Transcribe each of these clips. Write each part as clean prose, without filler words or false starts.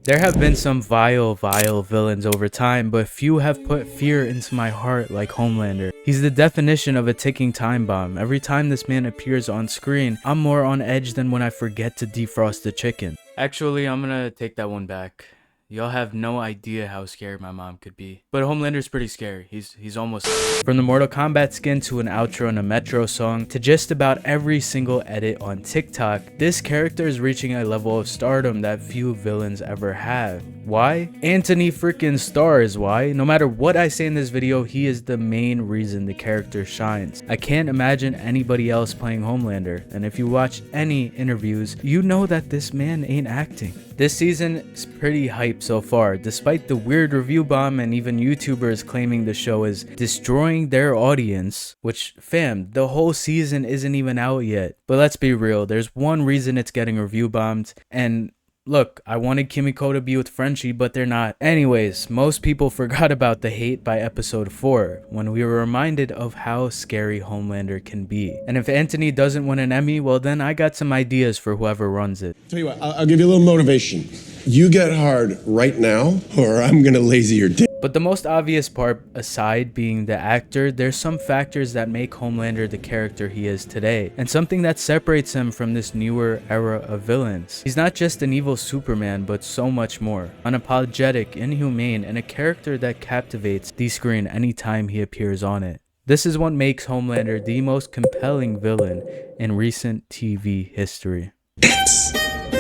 There have been some vile villains over time, but few have put fear into my heart like Homelander. He's the definition of a ticking time bomb. Every time this man appears on screen, I'm more on edge than when I forget to defrost the chicken. Actually, I'm gonna take that one back. Y'all have no idea how scary my mom could be. But Homelander's pretty scary. He's almost... From the Mortal Kombat skin to an outro in a Metro song to just about every single edit on TikTok, this character is reaching a level of stardom that few villains ever have. Why? Anthony freaking Starr is why. No matter what I say in this video, he is the main reason the character shines. I can't imagine anybody else playing Homelander, and if you watch any interviews, you know that this man ain't acting. This season is pretty hype so far, despite the weird review bomb and even YouTubers claiming the show is destroying their audience, which fam, the whole season isn't even out yet. But let's be real, there's one reason it's getting review bombed, and look, I wanted Kimiko to be with Frenchie, but they're not. Anyways, most people forgot about the hate by episode 4, when we were reminded of how scary Homelander can be. And if Anthony doesn't win an Emmy, well then I got some ideas for whoever runs it. Tell you what, I'll give you a little motivation. You get hard right now, or I'm gonna lazy your dick. But the most obvious part, aside being the actor, there's some factors that make Homelander the character he is today, and something that separates him from this newer era of villains. He's not just an evil Superman, but so much more. Unapologetic, inhumane, and a character that captivates the screen anytime he appears on it. This is what makes Homelander the most compelling villain in recent TV history. That's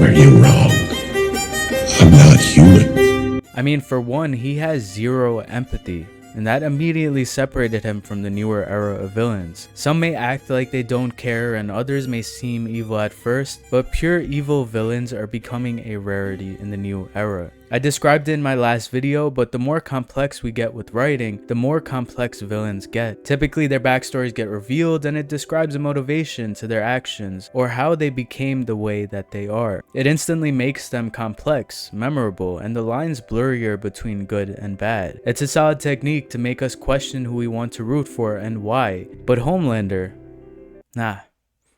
where you're wrong. I'm not human. I mean, for one, he has zero empathy, and that immediately separated him from the newer era of villains. Some may act like they don't care, and others may seem evil at first, but pure evil villains are becoming a rarity in the new era. I described it in my last video, but the more complex we get with writing, the more complex villains get. Typically their backstories get revealed and it describes a motivation to their actions or how they became the way that they are. It instantly makes them complex, memorable, and the lines blurrier between good and bad. It's a solid technique to make us question who we want to root for and why. But Homelander, nah.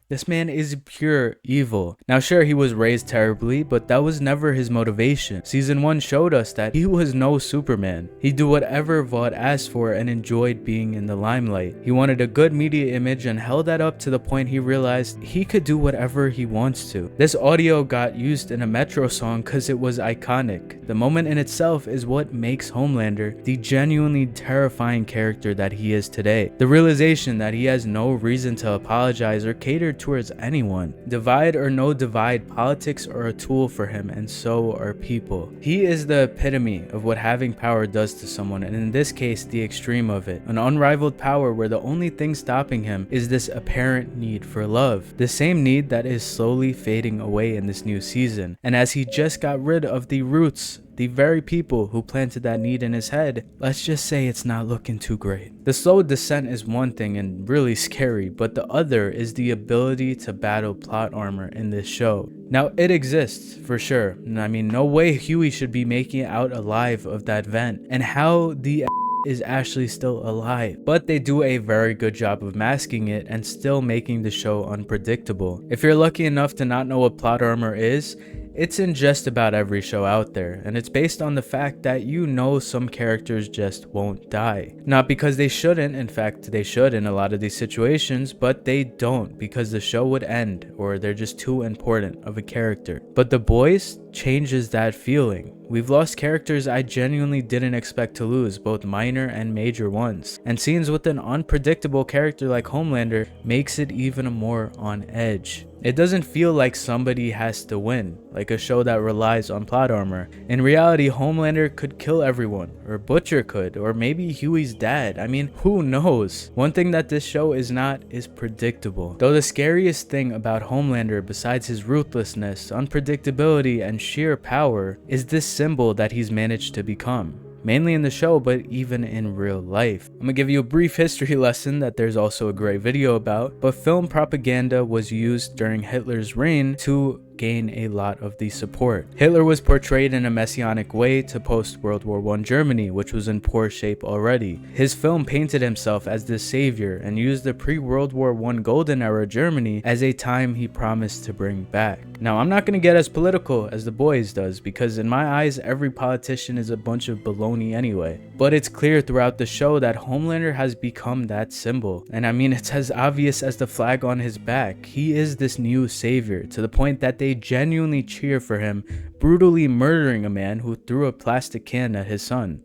This man is pure evil. Now sure, he was raised terribly, but that was never his motivation. Season 1 showed us that he was no Superman. He'd do whatever Vought asked for and enjoyed being in the limelight. He wanted a good media image and held that up to the point he realized he could do whatever he wants to. This audio got used in a Metro song because it was iconic. The moment in itself is what makes Homelander the genuinely terrifying character that he is today. The realization that he has no reason to apologize or cater towards anyone. Divide or no divide, politics are a tool for him, and so are people. He is the epitome of what having power does to someone, and in this case the extreme of it. An unrivaled power where the only thing stopping him is this apparent need for love. The same need that is slowly fading away in this new season. And as he just got rid of the roots, the very people who planted that need in his head, let's just say it's not looking too great. The slow descent is one thing and really scary, but the other is the ability to battle plot armor in this show. Now it exists for sure, and I mean no way Huey should be making it out alive of that vent, and how the is actually still alive, but they do a very good job of masking it and still making the show unpredictable. If you're lucky enough to not know what plot armor is, it's in just about every show out there, and it's based on the fact that you know some characters just won't die. Not because they shouldn't, in fact they should in a lot of these situations, but they don't because the show would end or they're just too important of a character. But The Boys changes that feeling. We've lost characters I genuinely didn't expect to lose, both minor and major ones. And scenes with an unpredictable character like Homelander makes it even more on edge. It doesn't feel like somebody has to win, like a show that relies on plot armor. In reality, Homelander could kill everyone, or Butcher could, or maybe Huey's dad. I mean, who knows? One thing that this show is not is predictable. Though the scariest thing about Homelander, besides his ruthlessness, unpredictability, and sheer power, is this symbol that he's managed to become. Mainly in the show, but even in real life. I'm gonna give you a brief history lesson that there's also a great video about, but film propaganda was used during Hitler's reign to gain a lot of the support. Hitler was portrayed in a messianic way to post-World War I Germany, which was in poor shape already. His film painted himself as the savior and used the pre-World War I golden era Germany as a time he promised to bring back. Now, I'm not going to get as political as The Boys does, because in my eyes, every politician is a bunch of baloney anyway. But it's clear throughout the show that Homelander has become that symbol. And I mean, it's as obvious as the flag on his back. He is this new savior, to the point that they genuinely cheer for him, brutally murdering a man who threw a plastic can at his son.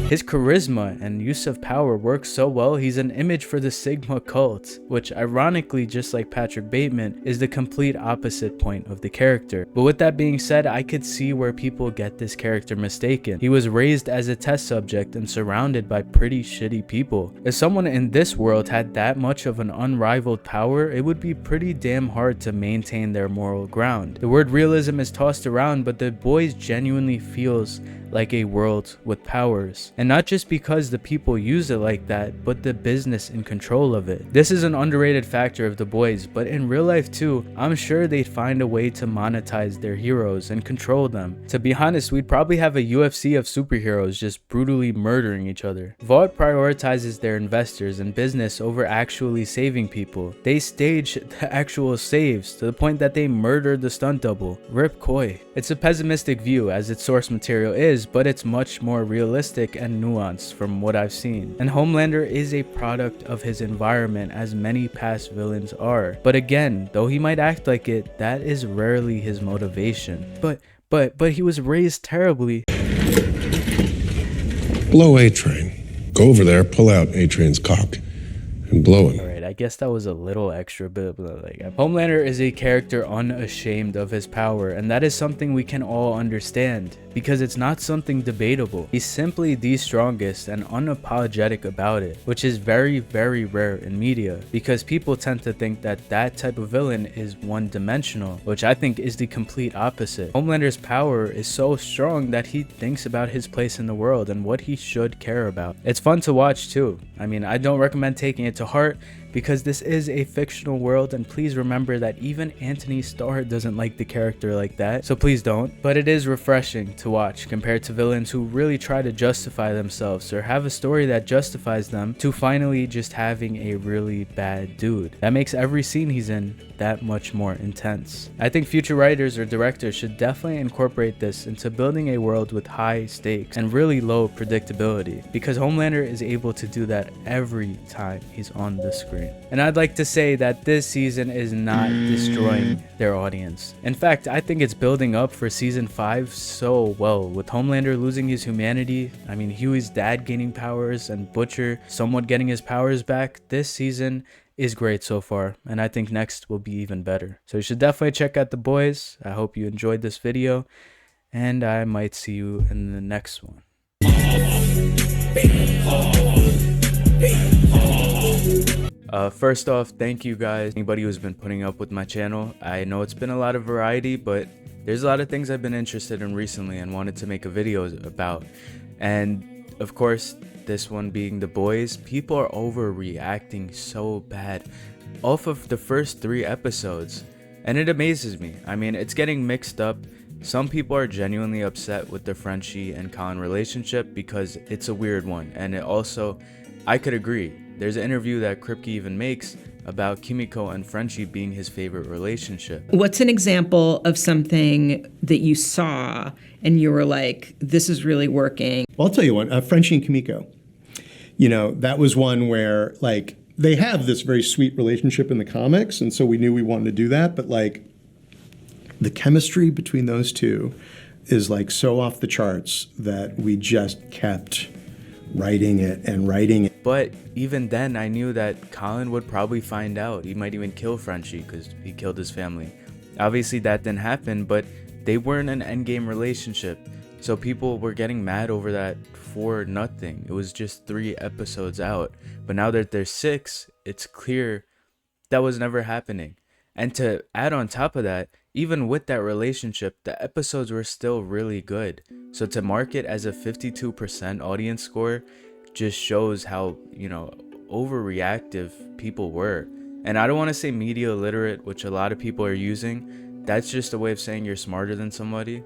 His charisma and use of power works so well, he's an image for the Sigma cult, which ironically, just like Patrick Bateman, is the complete opposite point of the character. But with that being said, I could see where people get this character mistaken. He was raised as a test subject and surrounded by pretty shitty people. If someone in this world had that much of an unrivaled power, it would be pretty damn hard to maintain their moral ground. The word realism is tossed around, but The Boys genuinely feels like a world with powers. And not just because the people use it like that, but the business in control of it. This is an underrated factor of The Boys, but in real life too, I'm sure they'd find a way to monetize their heroes and control them. To be honest, we'd probably have a UFC of superheroes just brutally murdering each other. Vought prioritizes their investors and business over actually saving people. They stage the actual saves to the point that they murdered the stunt double. Rip Coy. It's a pessimistic view as its source material is, but it's much more realistic and nuanced from what I've seen. And Homelander is a product of his environment, as many past villains are. But again, though he might act like it, that is rarely his motivation. But he was raised terribly. Blow A-Train. Go over there, pull out A-Train's cock, and blow him. I guess that was a little extra bit, but like, Homelander is a character unashamed of his power, and that is something we can all understand, because it's not something debatable. He's simply the strongest and unapologetic about it, which is very, very rare in media, because people tend to think that that type of villain is one-dimensional, which I think is the complete opposite. Homelander's power is so strong that he thinks about his place in the world and what he should care about. It's fun to watch too. I mean, I don't recommend taking it to heart, because this is a fictional world, and please remember that even Anthony Starr doesn't like the character like that, so please don't. But it is refreshing to watch compared to villains who really try to justify themselves or have a story that justifies them, to finally just having a really bad dude. That makes every scene he's in that much more intense. I think future writers or directors should definitely incorporate this into building a world with high stakes and really low predictability, because Homelander is able to do that every time he's on the screen. And I'd like to say that this season is not destroying their audience. In fact, I think it's building up for season 5 so well, with Homelander losing his humanity, I mean Huey's dad gaining powers, and Butcher somewhat getting his powers back. This season is great so far, and I think next will be even better. So you should definitely check out The Boys. I hope you enjoyed this video, and I might see you in the next one. First off, thank you guys, anybody who's been putting up with my channel. I know it's been a lot of variety, but there's a lot of things I've been interested in recently and wanted to make a video about. And of course, this one being The Boys. People are overreacting so bad off of the first 3 episodes, and it amazes me. I mean, it's getting mixed up. Some people are genuinely upset with the Frenchie and Colin relationship because it's a weird one, and it also, I could agree. There's an interview that Kripke even makes about Kimiko and Frenchie being his favorite relationship. What's an example of something that you saw and you were like, this is really working? Well, I'll tell you one, Frenchie and Kimiko. You know, that was one where, like, they have this very sweet relationship in the comics, and so we knew we wanted to do that, but, like, the chemistry between those two is, like, so off the charts that we just kept writing it and writing it. But even then, I knew that Colin would probably find out. He might even kill Frenchie because he killed his family. Obviously, that didn't happen, but they weren't an endgame relationship. So people were getting mad over that for nothing. It was just 3 episodes out. But now that there's 6, it's clear that was never happening. And to add on top of that, even with that relationship, the episodes were still really good. So to mark it as a 52% audience score just shows how, you know, overreactive people were. And I don't want to say media illiterate, which a lot of people are using. That's just a way of saying you're smarter than somebody.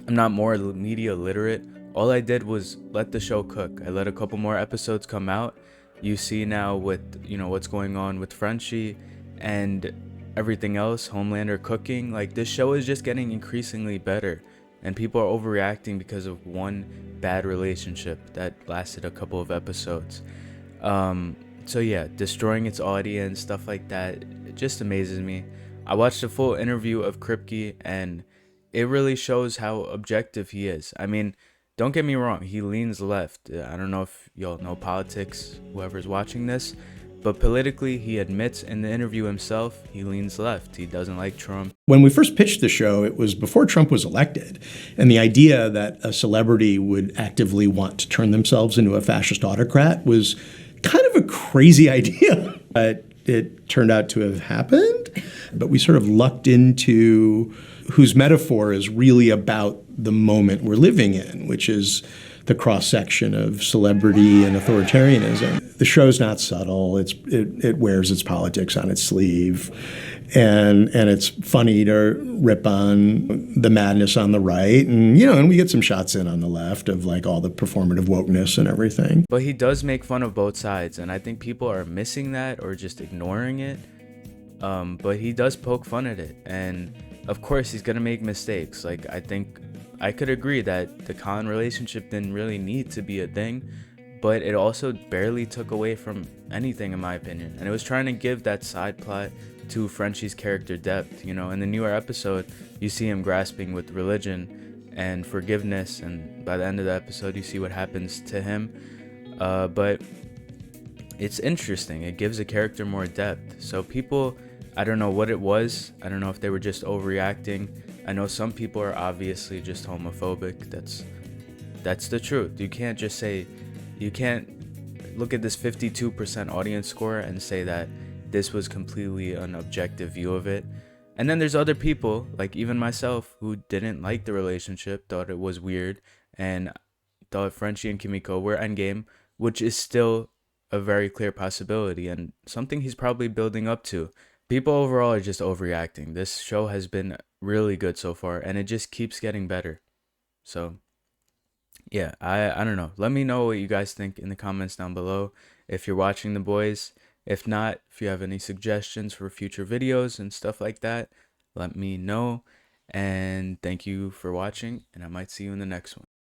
I'm not more media literate. All I did was let the show cook. I let a couple more episodes come out. You see now with, what's going on with Frenchie and everything else, Homelander cooking. Like, this show is just getting increasingly better. And people are overreacting because of one bad relationship that lasted a couple of episodes. So yeah, destroying its audience, stuff like that, it just amazes me. I watched a full interview of Kripke, and it really shows how objective he is. I mean, don't get me wrong, he leans left. I don't know if y'all know politics, whoever's watching this, but politically, he admits in the interview himself, he leans left. He doesn't like Trump. When we first pitched the show, it was before Trump was elected. And the idea that a celebrity would actively want to turn themselves into a fascist autocrat was kind of a crazy idea. But it turned out to have happened. But we sort of lucked into whose metaphor is really about the moment we're living in, which is the cross-section of celebrity and authoritarianism. The show's not subtle. It wears its politics on its sleeve. And it's funny to rip on the madness on the right. And, and we get some shots in on the left of like all the performative wokeness and everything. But he does make fun of both sides. And I think people are missing that or just ignoring it. But he does poke fun at it. And of course, he's going to make mistakes. Like, I think I could agree that the Khan relationship didn't really need to be a thing, but it also barely took away from anything, in my opinion. And it was trying to give that side plot to Frenchie's character depth. In the newer episode, you see him grasping with religion and forgiveness, and by the end of the episode, you see what happens to him. But it's interesting. It gives a character more depth. So people, I don't know what it was. I don't know if they were just overreacting. I know some people are obviously just homophobic. That's the truth. You can't look at this 52% audience score and say that this was completely an objective view of it. And then there's other people, like even myself, who didn't like the relationship, thought it was weird, and thought Frenchie and Kimiko were endgame, which is still a very clear possibility and something he's probably building up to. People overall are just overreacting. This show has been really good so far, and it just keeps getting better. So, yeah, I don't know. Let me know what you guys think in the comments down below if you're watching The Boys. If not, if you have any suggestions for future videos and stuff like that, let me know. And thank you for watching, and I might see you in the next one.